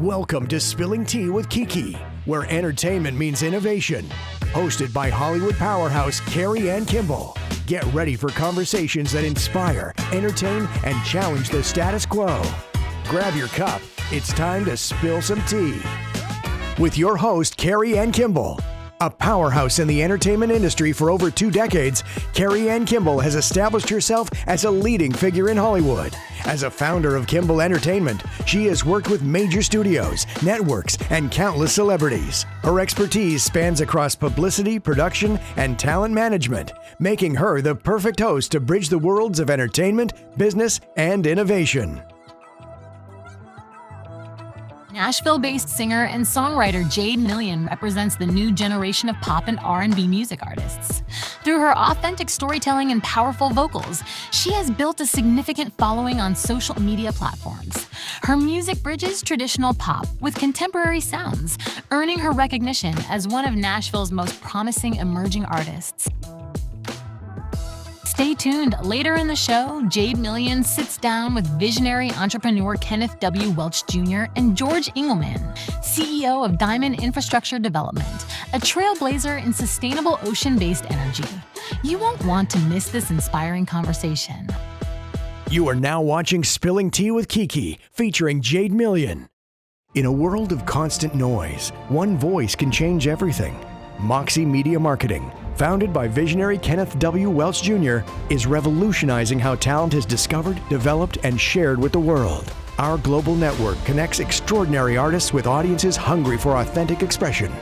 Welcome to Spilling Tea with Kiki, where entertainment means innovation. Hosted by Hollywood powerhouse Carrie Ann Kimball. Get ready for conversations that inspire, entertain, and challenge the status quo. Grab your cup. It's time to spill some tea. With your host, Carrie Ann Kimball. A powerhouse in the entertainment industry for over 2 decades, Carrie Ann Kimball has established herself as a leading figure in Hollywood. As a founder of Kimball Entertainment, she has worked with major studios, networks, and countless celebrities. Her expertise spans across publicity, production, and talent management, making her the perfect host to bridge the worlds of entertainment, business, and innovation. Nashville-based singer and songwriter Jade represents the new generation of pop and R&B music artists. Through her authentic storytelling and powerful vocals, she has built a significant following on social media platforms. Her music bridges traditional pop with contemporary sounds, earning her recognition as one of Nashville's most promising emerging artists. Stay tuned. Later in the show, Jade sits down with visionary entrepreneur Kenneth W. Welch Jr. and George Engelman, CEO of Diamond Infrastructure Development, a trailblazer in sustainable ocean-based energy. You won't want to miss this inspiring conversation. You are now watching Spilling Tea with Kiki, featuring Jade In a world of constant noise, one voice can change everything. Moxie Media Marketing, founded by visionary Kenneth W. Welch Jr., is revolutionizing how talent is discovered, developed, and shared with the world. Our global network connects extraordinary artists with audiences hungry for authentic expression.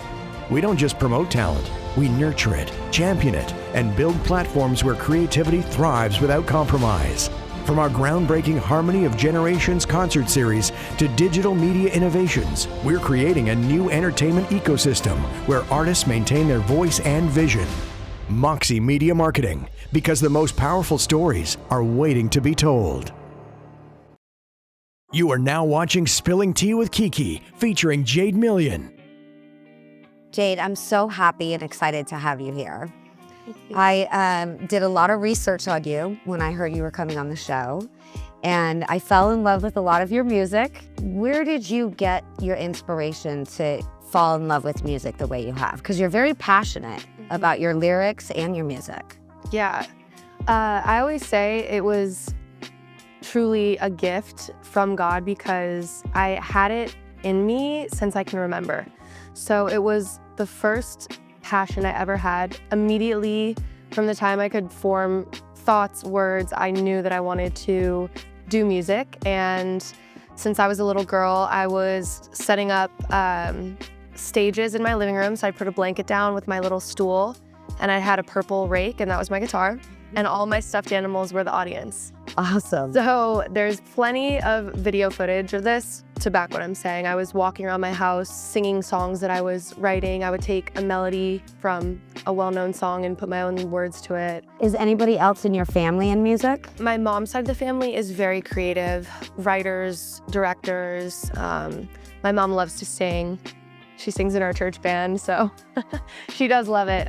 We don't just promote talent, we nurture it, champion it, and build platforms where creativity thrives without compromise. From our groundbreaking Harmony of Generations concert series to digital media innovations, we're creating a new entertainment ecosystem where artists maintain their voice and vision. Moxie Media Marketing, because the most powerful stories are waiting to be told. You are now watching Spilling Tea with Kiki, featuring Jade Jade, I'm so happy and excited to have you here. I did a lot of research on you when I heard you were coming on the show, and I fell in love with a lot of your music. Where did you get your inspiration to fall in love with music the way you have? Because you're very passionate about your lyrics and your music. Yeah, I always say it was truly a gift from God because I had it in me since I can remember. So it was the first passion I ever had. Immediately from the time I could form thoughts, words, I knew that I wanted to do music. And since I was a little girl, I was setting up stages in my living room. So I put a blanket down with my little stool, and I had a purple rake, and that was my guitar. And all my stuffed animals were the audience. Awesome. So there's plenty of video footage of this to back what I'm saying. I was walking around my house singing songs that I was writing. I would take a melody from a well-known song and put my own words to it. Is anybody else in your family in music? My mom's side of the family is very creative. Writers, directors. My mom loves to sing. She sings in our church band, so she does love it.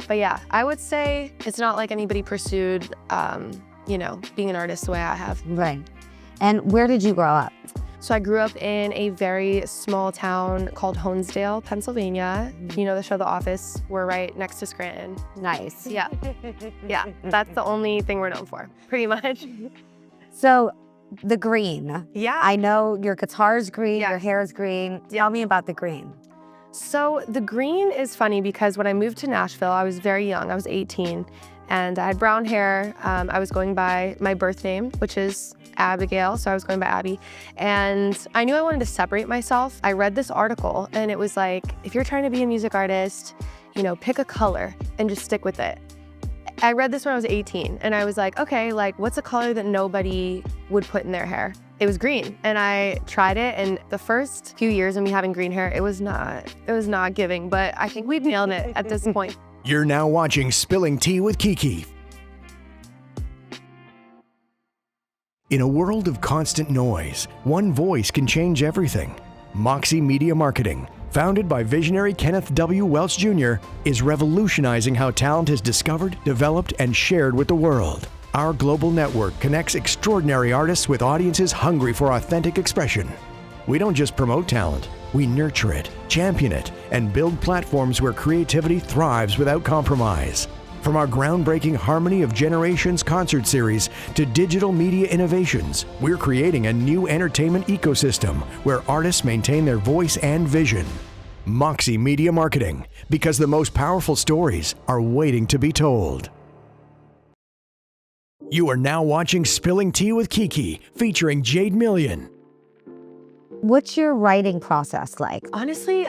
But yeah, I would say it's not like anybody pursued, being an artist the way I have. Right. And where did you grow up? So I grew up in a very small town called Honesdale, Pennsylvania. You know the show The Office? We're right next to Scranton. Nice. Yeah. Yeah, that's the only thing we're known for, pretty much. So the green. Yeah. I know your guitar's green, Yes. your hair's green. Tell me about the green. So the green is funny because when I moved to Nashville, I was very young. I was 18, and I had brown hair. I was going by my birth name, which is Abigail, so I was going by Abby. And I knew I wanted to separate myself. I read this article, and it was like, if you're trying to be a music artist, pick a color and just stick with it. I read this when I was 18, and I was like, okay, what's a color that nobody would put in their hair? It was green, and I tried it, and the first few years of me having green hair, it was not giving, but I think we've nailed it at this point. You're now watching Spilling Tea with Kiki. In a world of constant noise, one voice can change everything. Moxie Media Marketing, founded by visionary Kenneth W. Welch Jr., is revolutionizing how talent is discovered, developed, and shared with the world. Our global network connects extraordinary artists with audiences hungry for authentic expression. We don't just promote talent, we nurture it, champion it, and build platforms where creativity thrives without compromise. From our groundbreaking Harmony of Generations concert series to digital media innovations, we're creating a new entertainment ecosystem where artists maintain their voice and vision. Moxie Media Marketing, because the most powerful stories are waiting to be told. You are now watching Spilling Tea with Kiki, featuring Jade Million. What's your writing process like? Honestly,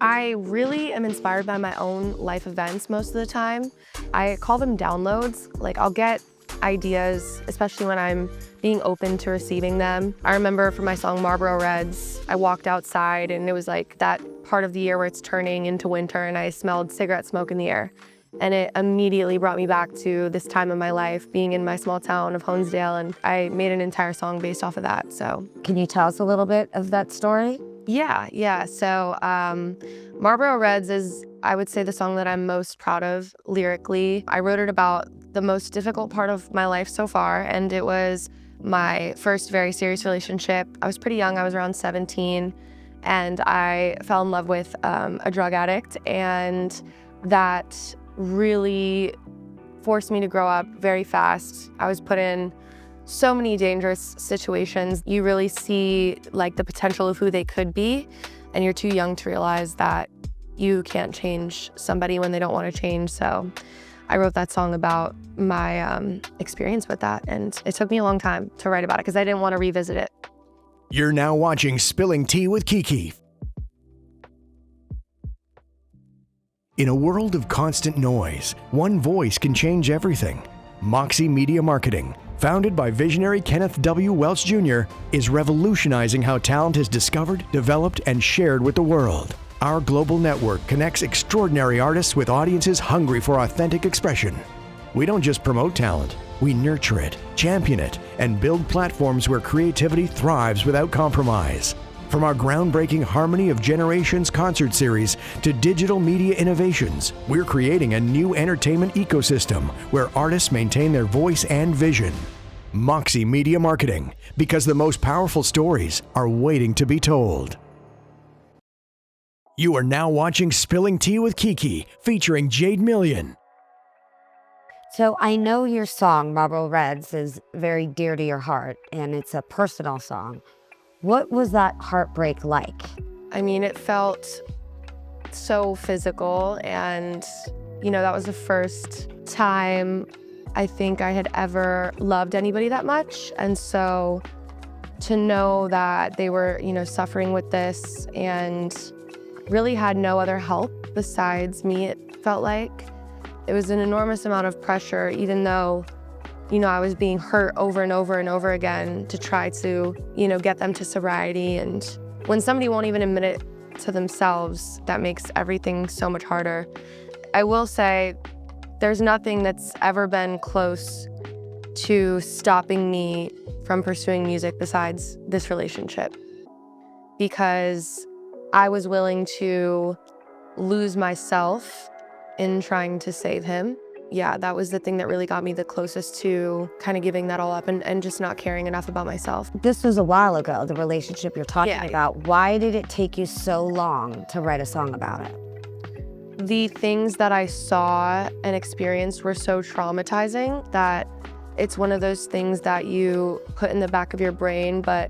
I really am inspired by my own life events most of the time. I call them downloads. Like, I'll get ideas, especially when I'm being open to receiving them. I remember for my song Marlboro Reds, I walked outside and it was like that part of the year where it's turning into winter and I smelled cigarette smoke in the air. And it immediately brought me back to this time of my life, being in my small town of Honesdale, and I made an entire song based off of that, so. Can you tell us a little bit of that story? Yeah. So Marlboro Reds is, I would say, the song that I'm most proud of lyrically. I wrote it about the most difficult part of my life so far, and it was my first very serious relationship. I was pretty young, I was around 17, and I fell in love with a drug addict, and that really forced me to grow up very fast. I was put in so many dangerous situations. You really see like the potential of who they could be, and you're too young to realize that you can't change somebody when they don't want to change. So I wrote that song about my experience with that, and it took me a long time to write about it because I didn't want to revisit it. You're now watching Spilling Tea with Kiki. In a world of constant noise, one voice can change everything. Moxie Media Marketing, founded by visionary Kenneth W. Welch Jr., is revolutionizing how talent is discovered, developed, and shared with the world. Our global network connects extraordinary artists with audiences hungry for authentic expression. We don't just promote talent, we nurture it, champion it, and build platforms where creativity thrives without compromise. From our groundbreaking Harmony of Generations concert series to digital media innovations, we're creating a new entertainment ecosystem where artists maintain their voice and vision. Moxie Media Marketing, because the most powerful stories are waiting to be told. You are now watching Spilling Tea with Kiki, featuring Jade Million. So I know your song, Marlboro Reds, is very dear to your heart, and it's a personal song. What was that heartbreak like? I mean, it felt so physical, and that was the first time I think I had ever loved anybody that much. And so to know that they were, suffering with this and really had no other help besides me, it felt like. It was an enormous amount of pressure, even though I was being hurt over and over and over again to try to, get them to sobriety. And when somebody won't even admit it to themselves, that makes everything so much harder. I will say there's nothing that's ever been close to stopping me from pursuing music besides this relationship, because I was willing to lose myself in trying to save him. Yeah, that was the thing that really got me the closest to kind of giving that all up and just not caring enough about myself. This was a while ago, the relationship you're talking Yeah. about. Why did it take you so long to write a song about it? The things that I saw and experienced were so traumatizing that it's one of those things that you put in the back of your brain, but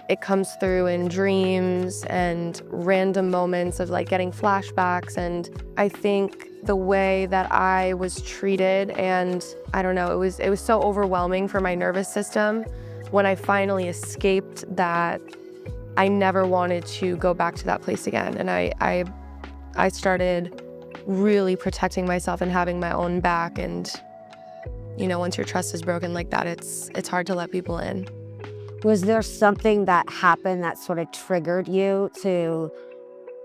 it comes through in dreams and random moments of like getting flashbacks. And I think the way that I was treated, and I don't know, it was so overwhelming for my nervous system. When I finally escaped that, I never wanted to go back to that place again. And I started really protecting myself and having my own back. And once your trust is broken like that, it's hard to let people in. Was there something that happened that sort of triggered you to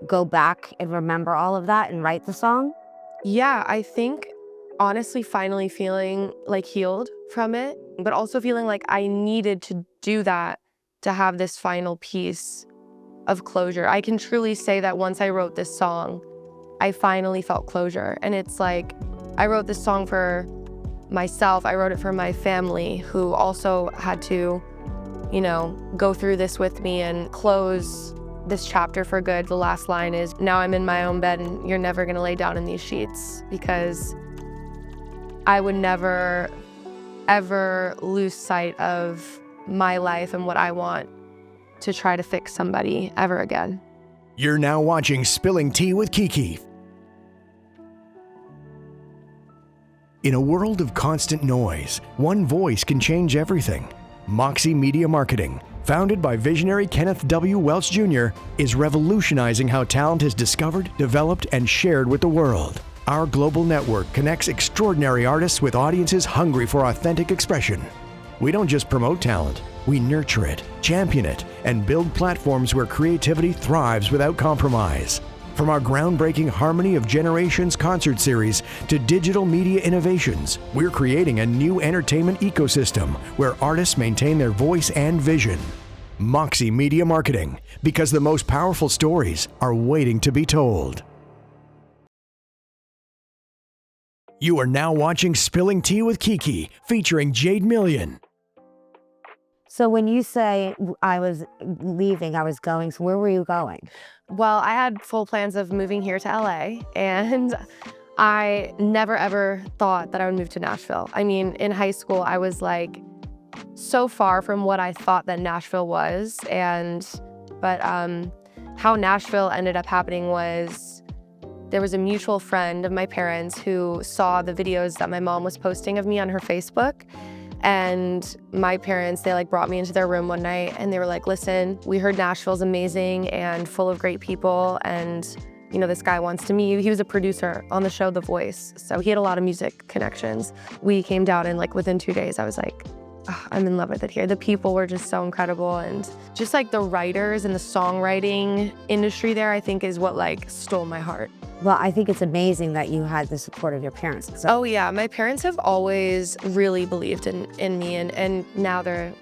go back and remember all of that and write the song? Yeah, I think honestly finally feeling like healed from it, but also feeling like I needed to do that to have this final piece of closure. I can truly say that once I wrote this song, I finally felt closure. And it's like, I wrote this song for myself, I wrote it for my family, who also had to go through this with me and close this chapter for good. The last line is, now I'm in my own bed and you're never gonna lay down in these sheets, because I would never, ever lose sight of my life and what I want to try to fix somebody ever again. You're now watching Spilling Tea with Kiki. In a world of constant noise, one voice can change everything. Moxie Media Marketing, founded by visionary Kenneth W. Welch Jr., is revolutionizing how talent is discovered, developed, and shared with the world. Our global network connects extraordinary artists with audiences hungry for authentic expression. We don't just promote talent, we nurture it, champion it, and build platforms where creativity thrives without compromise. From our groundbreaking Harmony of Generations concert series to digital media innovations, we're creating a new entertainment ecosystem where artists maintain their voice and vision. Moxie Media Marketing, because the most powerful stories are waiting to be told. You are now watching Spilling Tea with Kiki, featuring Jade Million. So when you say I was leaving, I was going, so where were you going? Well, I had full plans of moving here to LA, and I never ever thought that I would move to Nashville. I mean, in high school, I was like so far from what I thought that Nashville was. But how Nashville ended up happening was there was a mutual friend of my parents who saw the videos that my mom was posting of me on her Facebook. And my parents, they brought me into their room one night and they were like, listen, we heard Nashville's amazing and full of great people. And, this guy wants to meet you. He was a producer on the show The Voice. So he had a lot of music connections. We came down and within 2 days, I was like, oh, I'm in love with it here. The people were just so incredible. And just the writers and the songwriting industry there, I think is what stole my heart. Well, I think it's amazing that you had the support of your parents. So oh yeah, my parents have always really believed in me, and now they're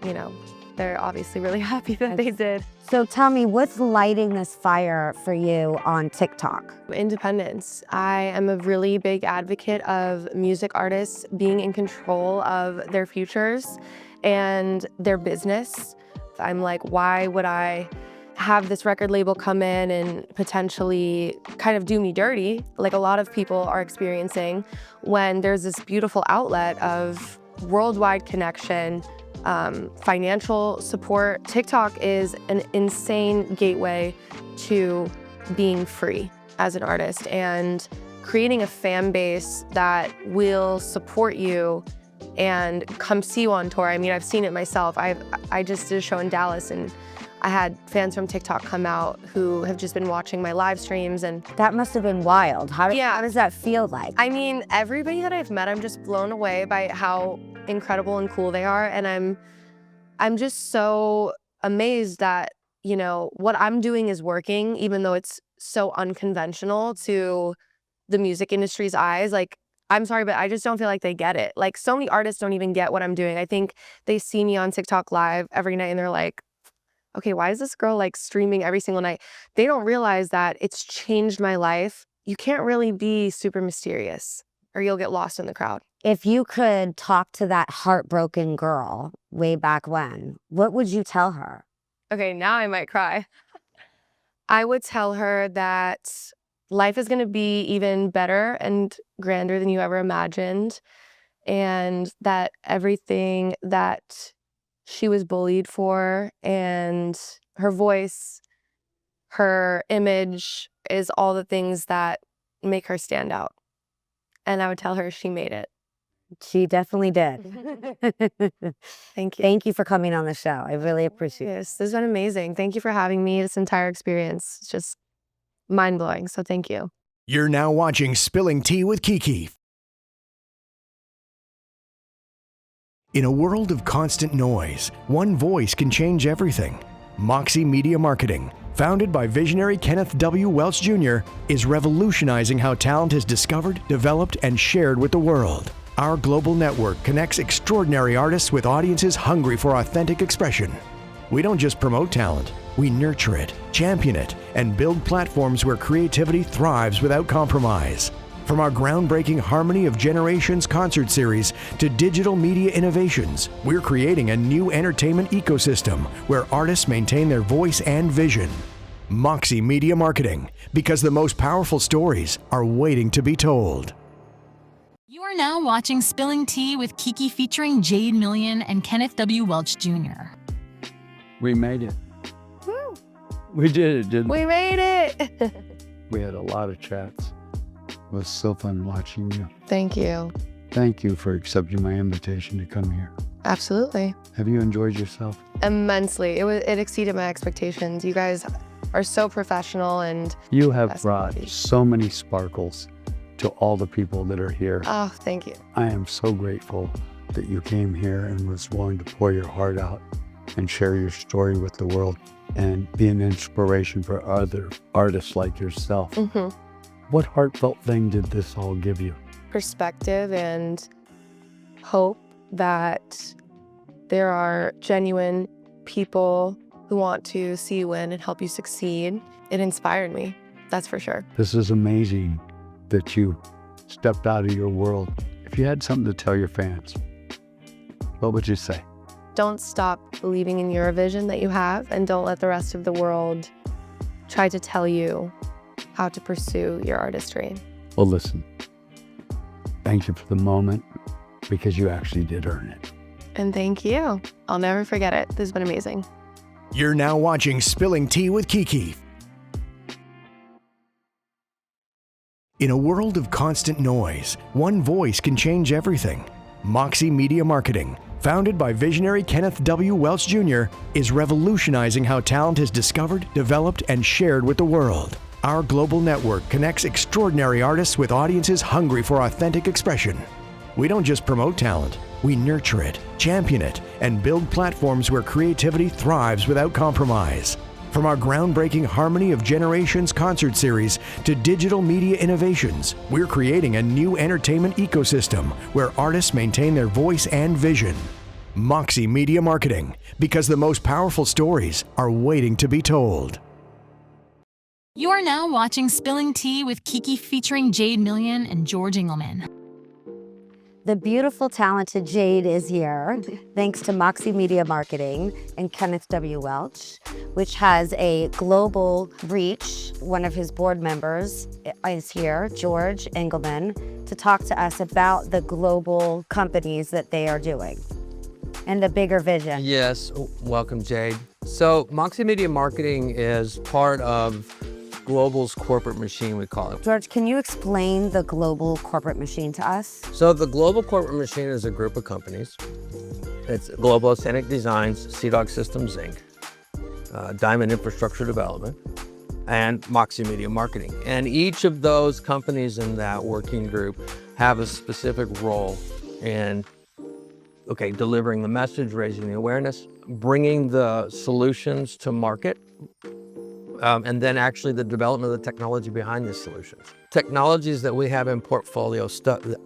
obviously really happy that they did. So tell me, what's lighting this fire for you on TikTok? Independence. I am a really big advocate of music artists being in control of their futures and their business. I'm like, why would I have this record label come in and potentially kind of do me dirty, like a lot of people are experiencing, when there's this beautiful outlet of worldwide connection, financial support. TikTok is an insane gateway to being free as an artist and creating a fan base that will support you and come see you on tour. I mean, I've seen it myself. I just did a show in Dallas and I had fans from TikTok come out who have just been watching my live streams, and that must have been wild. How does that feel like? I mean, everybody that I've met, I'm just blown away by how incredible and cool they are, and I'm just so amazed that what I'm doing is working, even though it's so unconventional to the music industry's eyes. I'm sorry, but I just don't feel like they get it. So many artists don't even get what I'm doing. I think they see me on TikTok live every night and they're like, okay, why is this girl streaming every single night? They don't realize that it's changed my life. You can't really be super mysterious or you'll get lost in the crowd. If you could talk to that heartbroken girl way back when, what would you tell her? Okay, now I might cry. I would tell her that life is going to be even better and grander than you ever imagined, and that everything that she was bullied for and her voice, her image is all the things that make her stand out. And I would tell her she made it. She definitely did. Thank you. Thank you for coming on the show. I really appreciate it. Yes, this has been amazing. Thank you for having me. This entire experience is just mind-blowing. So thank you. You're now watching Spilling Tea with Kiki. In a world of constant noise, one voice can change everything. Moxie Media Marketing, founded by visionary Kenneth W. Welch Jr., is revolutionizing how talent is discovered, developed, and shared with the world. Our global network connects extraordinary artists with audiences hungry for authentic expression. We don't just promote talent, we nurture it, champion it, and build platforms where creativity thrives without compromise. From our groundbreaking Harmony of Generations concert series to digital media innovations, we're creating a new entertainment ecosystem where artists maintain their voice and vision. Moxie Media Marketing, because the most powerful stories are waiting to be told. You are now watching Spilling Tea with Kiki featuring Jade Million and Kenneth W. Welch Jr. We made it. Woo. We did it, didn't we? We made it. We had a lot of chats. It was so fun watching you. Thank you. Thank you for accepting my invitation to come here. Absolutely. Have you enjoyed yourself? Immensely. It exceeded my expectations. You guys are so professional and You have That's brought lovely. so many sparkles to all the people that are here. oh, thank you. I am so grateful that you came here and was willing to pour your heart out and share your story with the world and be an inspiration for other artists like yourself. hmm What heartfelt thing did this all give you? Perspective and hope that there are genuine people who want to see you win and help you succeed. It inspired me, that's for sure. This is amazing that you stepped out of your world. If you had something to tell your fans, what would you say? Don't stop believing in your vision that you have, and don't let the rest of the world try to tell you how to pursue your artistry. Well, listen, thank you for the moment because you actually did earn it. And thank you. I'll never forget it. This has been amazing. You're now watching Spilling Tea with Kiki. In a world of constant noise, one voice can change everything. Moxie Media Marketing, founded by visionary Kenneth W. Welch Jr., is revolutionizing how talent is discovered, developed, and shared with the world. Our global network connects extraordinary artists with audiences hungry for authentic expression. We don't just promote talent, we nurture it, champion it, and build platforms where creativity thrives without compromise. From our groundbreaking Harmony of Generations concert series to digital media innovations, we're creating a new entertainment ecosystem where artists maintain their voice and vision. Moxie Media Marketing, because the most powerful stories are waiting to be told. You are now watching Spilling Tea with Kiki featuring Jade Million and George Engelman. The beautiful, talented Jade is here, thanks to Moxie Media Marketing and Kenneth W. Welch, which has a global reach. One of his board members is here, George Engelman, to talk to us about the global companies that they are doing and the bigger vision. Yes, welcome, Jade. So Moxie Media Marketing is part of Global's corporate machine, we call it. George, can you explain the global corporate machine to us? So the Global Corporate Machine is a group of companies. It's Global Authentic Designs, CDOG Systems, Inc., Diamond Infrastructure Development, and Moxie Media Marketing. And each of those companies in that working group have a specific role in delivering the message, raising the awareness, bringing the solutions to market, and then actually the development of the technology behind the solutions. Technologies that we have in portfolio,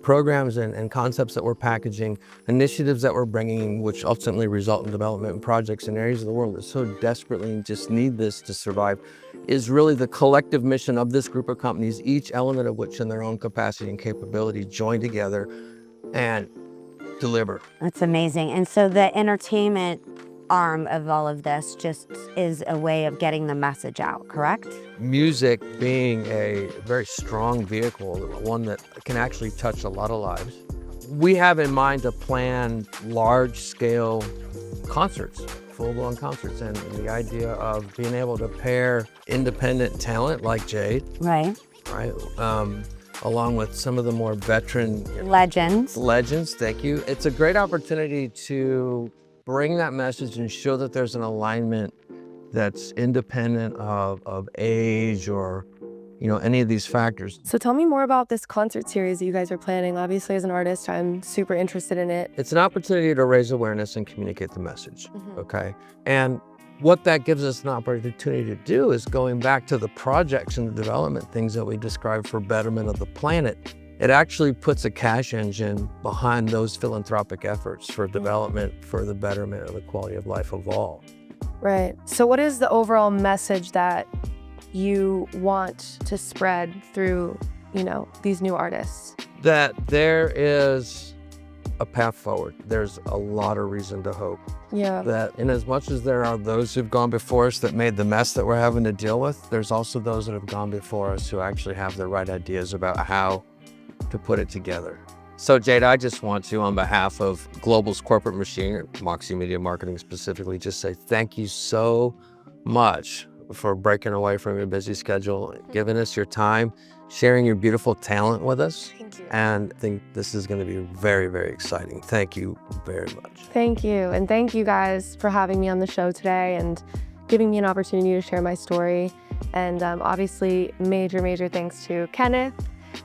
programs and concepts that we're packaging, initiatives that we're bringing, which ultimately result in development in projects in areas of the world that so desperately just need this to survive, is really the collective mission of this group of companies, each element of which in their own capacity and capability join together and deliver. That's amazing. And so the entertainment arm of all of this just is a way of getting the message out, correct? Music being a very strong vehicle, one that can actually touch a lot of lives. We have in mind to plan large-scale concerts, full-blown concerts, and the idea of being able to pair independent talent like Jade, Right. along with some of the more veteran Legends. thank you. It's a great opportunity to bring that message and show that there's an alignment that's independent of age or any of these factors. So tell me more about this concert series that you guys are planning. Obviously, as an artist, I'm super interested in it. It's an opportunity to raise awareness and communicate the message, okay? And what that gives us an opportunity to do is going back to the projects and the development things that we described for betterment of the planet. It actually puts a cash engine behind those philanthropic efforts for development, for the betterment of the quality of life of all. Right. So what is the overall message that you want to spread through you know, these new artists? That there is a path forward. There's a lot of reason to hope. Yeah. That in as much as there are those who've gone before us that made the mess that we're having to deal with, there's also those that have gone before us who actually have the right ideas about how to put it together. So Jade, I just want to, on behalf of Global's corporate machine, Moxie Media Marketing specifically, just say thank you so much for breaking away from your busy schedule, giving us your time, sharing your beautiful talent with us. Thank you. And I think this is going to be very, very exciting. Thank you very much. Thank you. And thank you guys for having me on the show today and giving me an opportunity to share my story. And obviously, major thanks to Kenneth,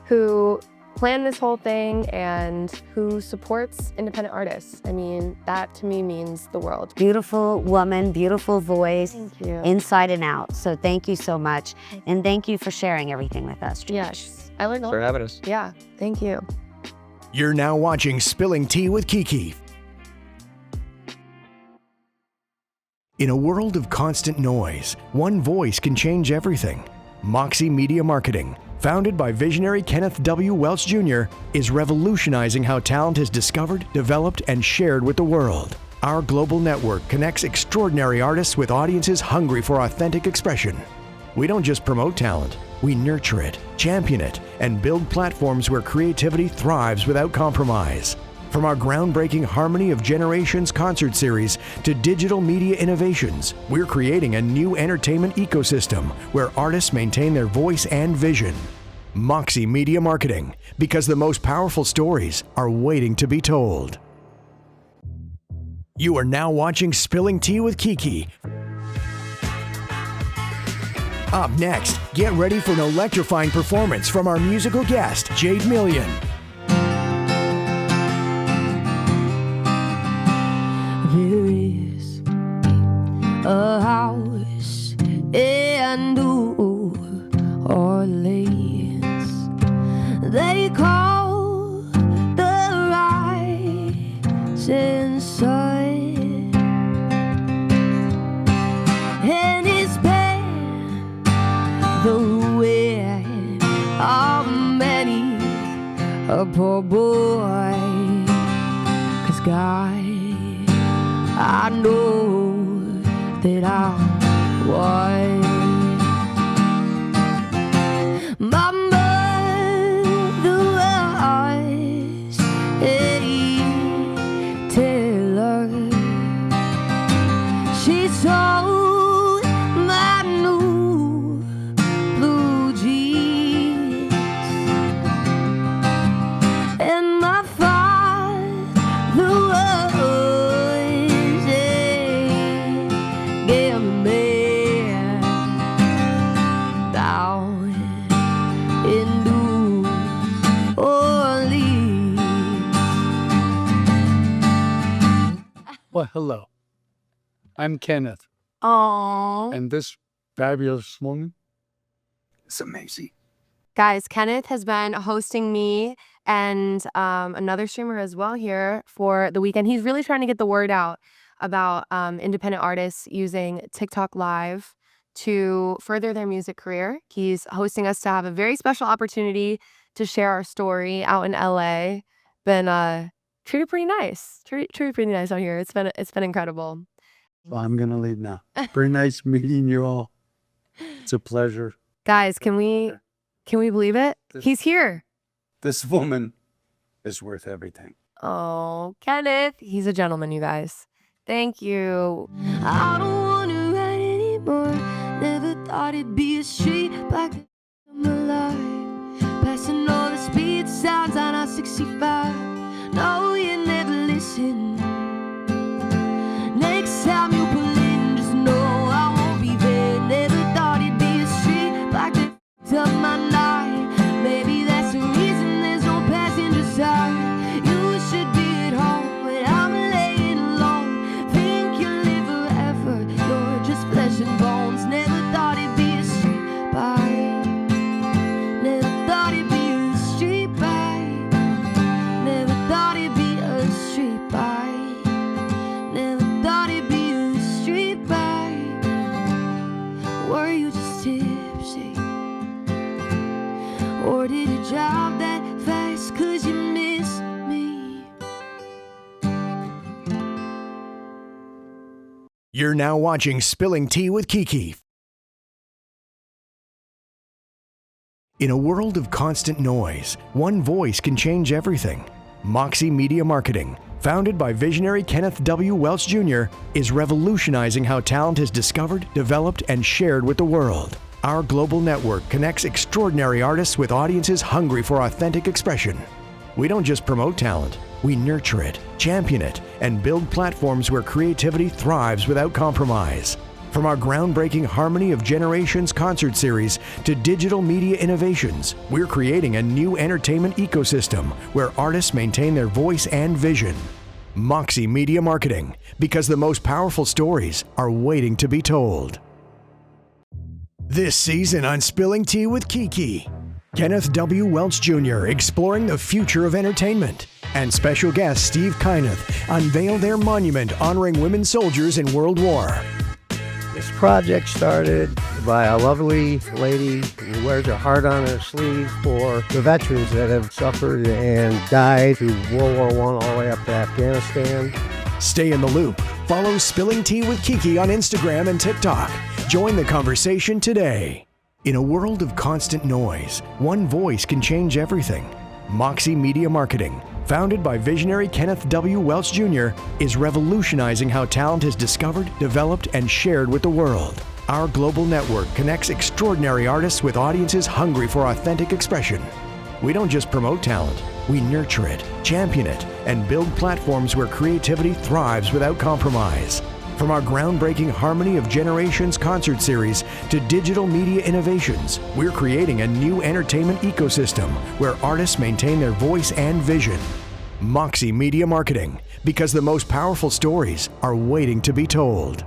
who planned this whole thing and who supports independent artists. I mean, that to me means the world. Beautiful woman, beautiful voice, Thank you. inside and out. So thank you so much. And thank you for sharing everything with us. Yes, I learned a Thanks for lot. having us. Yeah, thank you. You're now watching Spilling Tea with Kiki. In a world of constant noise, one voice can change everything. Moxie Media Marketing, founded by visionary Kenneth W. Welch Jr., is revolutionizing how talent is discovered, developed, and shared with the world. Our global network connects extraordinary artists with audiences hungry for authentic expression. We don't just promote talent, we nurture it, champion it, and build platforms where creativity thrives without compromise. From our groundbreaking Harmony of Generations concert series to digital media innovations, we're creating a new entertainment ecosystem where artists maintain their voice and vision. Moxie Media Marketing, because the most powerful stories are waiting to be told. You are now watching Spilling Tea with Kiki. Up next, get ready for an electrifying performance from our musical guest, Jade Million. There is a house in New Orleans they call the rising sun, and it's been the way of many a poor boy, 'cause God, I know that I was. My mother was a tailor. She sold my new blue jeans, and my father was down in New Orleans. Well, hello. I'm Kenneth, Aww. and this fabulous woman is amazing. Guys, Kenneth has been hosting me and another streamer as well here for the weekend. He's really trying to get the word out about independent artists using TikTok Live to further their music career. He's hosting us to have a very special opportunity to share our story out in LA. Been treated pretty nice. Treated pretty nice out here. It's been incredible. Well, I'm going to leave now. Very nice meeting you all. It's a pleasure. Guys, can we believe it? He's here. This woman is worth everything. Oh, Kenneth. He's a gentleman, you guys. Thank you. I don't wanna ride anymore. Never thought it'd be a street back in my life. Passing all the speed signs on I-65. No, you never listen. Next time you pull in, just know I won't be there. Never thought it'd be a street back up my night. Maybe that's the reason there's no passenger side. You should be at home, but I'm laying alone. Think you'll live forever, you're just flesh and bones. Never thought it'd be a street bike. Never thought it'd be a street bike. Or did it drive that fast 'cause you miss me? You're now watching Spilling Tea with Kiki. In a world of constant noise, one voice can change everything. Moxie Media Marketing, founded by visionary Kenneth Welch Jr., is revolutionizing how talent is discovered, developed, and shared with the world. Our global network connects extraordinary artists with audiences hungry for authentic expression. We don't just promote talent, we nurture it, champion it, and build platforms where creativity thrives without compromise. From our groundbreaking Harmony of Generations concert series to digital media innovations, we're creating a new entertainment ecosystem where artists maintain their voice and vision. Moxie Media Marketing, because the most powerful stories are waiting to be told. This season on Spilling Tea with Kiki, Kenneth Welch Jr. exploring the future of entertainment, and special guest Steve Kenneth unveil their monument honoring women soldiers in World War. This project started by a lovely lady who wears her heart on her sleeve for the veterans that have suffered and died through World War I all the way up to Afghanistan. Stay in the loop. Follow Spilling Tea with Kiki on Instagram and TikTok. Join the conversation today. In a world of constant noise, one voice can change everything. Moxie Media Marketing, founded by visionary Kenneth Welch Jr., is revolutionizing how talent is discovered, developed, and shared with the world. Our global network connects extraordinary artists with audiences hungry for authentic expression. We don't just promote talent, we nurture it, champion it, and build platforms where creativity thrives without compromise. From our groundbreaking Harmony of Generations concert series to digital media innovations, we're creating a new entertainment ecosystem where artists maintain their voice and vision. Moxie Media Marketing, because the most powerful stories are waiting to be told.